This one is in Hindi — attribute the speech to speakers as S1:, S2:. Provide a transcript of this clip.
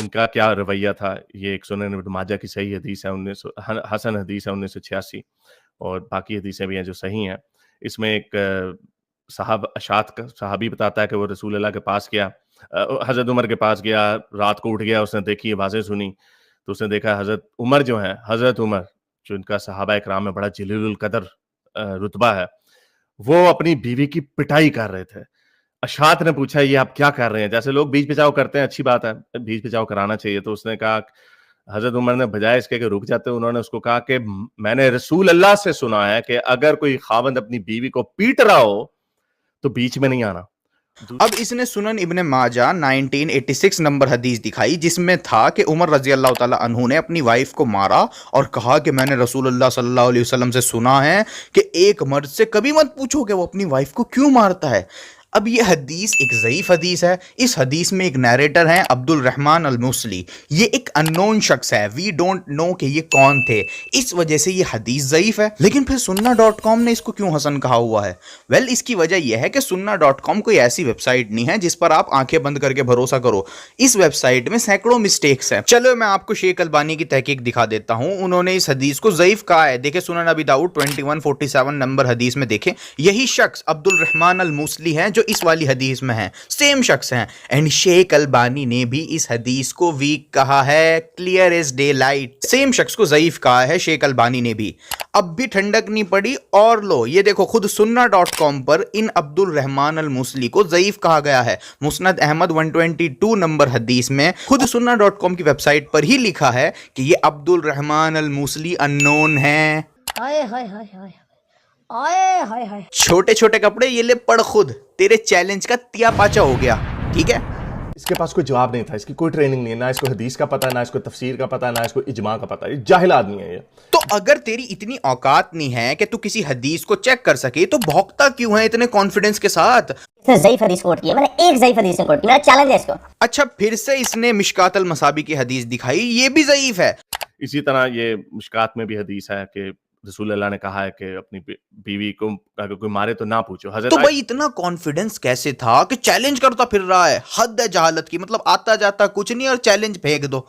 S1: इनका क्या रवैया था। ये एक सुनन इब्न माजा की सही हदीस है, 19 हसन हदीस है 1986, और बाकी हदीसें भी हैं जो सही हैं। इसमें एक अशात का सहाबी बताता है कि वो रसूल अल्लाह के पास गया, हज़रत उमर के पास गया, रात को उठ गया, उसने देखी आवाज़ें सुनी, तो उसने देखा हज़रत उमर जो हैं, हज़रत उमर जो इनका सहाबा इकराम में बड़ा जलीलुल कदर रुतबा है, वो अपनी बीवी की पिटाई कर रहे थे। अशात ने पूछा, ये आप क्या कर रहे हैं? जैसे लोग बीच बचाव करते हैं, अच्छी बात है, बीच बचाव कराना चाहिए। तो उसने कहा, हज़रत उमर ने बजाय इसके कि रुक जाते, उन्होंने उसको कहा कि मैंने रसूल अल्लाह से सुना है कि अगर कोई खावंद अपनी बीवी को पीट रहा हो तो बीच में नहीं आना।
S2: अब इसने सुनन इब्ने माजा 1986 नंबर हदीस दिखाई, जिसमें था कि उमर रजी अल्लाह ताला अन्हु ने अपनी वाइफ को मारा और कहा कि मैंने रसूलुल्लाह सल्लल्लाहु अलैहि वसल्लम से सुना है कि एक मर्द से कभी मत पूछो कि वो अपनी वाइफ को क्यों मारता है। अब ये हदीस एक ज़ईफ हदीस है। इस हदीस में एक नैरेटर है अब्दुल रहमान अल मुसली। ये एक अननोन शख्स है, वी डोंट नो कि ये कौन थे, इस वजह से ये हदीस ज़ईफ है। लेकिन फिर sunnah.com ने इसको क्यों हसन कहा हुआ है? वेल, इसकी वजह यह है कि sunnah.com कोई ऐसी वेबसाइट नहीं है जिस पर आप आंखें बंद करके भरोसा करो। इस वेबसाइट में सैकड़ों मिस्टेक्स हैं। चलो मैं आपको शेख अलबानी की तहकीक दिखा देता हूं। उन्होंने इस हदीस को ज़ईफ कहा है। देखें सुनन अबी दाऊद 2147 नंबर हदीस में देखें, यही शख्स अब्दुल रहमान अल मुसली हैं जो इस वाली हदीस में है, सेम शख्स हैं। एंड शेख अलबानी ने भी इस हदीस को वीक कहा है, clear as day light. Same शख्स को ज़ईफ कहा है शेख अलबानी ने भी। अब भी ठंडक नहीं पड़ी, और लो ये देखो, खुद sunnah.com पर इन अब्दुल रहमान अल मुसली को ज़ईफ कहा गया है। मुस्नद अहमद 122 नंबर हदीस में खुद sunnah.com की वेबसाइट पर ही लिखा है कि ये अब्दुल रहमान अल मुसली अननोन है।
S3: हाय हाय हाय हाय हाय हाय हाय।
S2: छोटे छोटे कपड़े ये ले पढ़ खुद, तेरे चैलेंज का तिया पाचा हो गया। ठीक है,
S1: इसके पास कोई जवाब नहीं था, इसकी कोई ट्रेनिंग नहीं है, ना इसको हदीस का पता, ना इसको तफसीर का पता, ना इसको इजमा का पता। ये जाहिल आदमी है ये।
S2: तो अगर तेरी इतनी औकात नहीं है कि तू किसी हदीस को चेक कर सके, तो भौंकता क्यों है इतने कॉन्फिडेंस के साथ?
S3: इसने ज़ईफ हदीस कोट किया, मैंने एक ज़ईफ हदीस कोट की, मेरा चैलेंज है इसको।
S2: अच्छा, फिर से इसने मिशकात अल मसाबी की हदीस दिखाई, ये भी ज़ईफ है।
S1: इसी तरह ये मिशकात में भी हदीस है कि रसूल अल्लाह ने कहा है कि अपनी बीवी को अगर कोई मारे तो ना पूछो।
S2: तो भाई इतना कॉन्फिडेंस कैसे था कि चैलेंज करता फिर रहा है? हद है जहालत की। मतलब आता जाता कुछ नहीं और चैलेंज फेंक दो।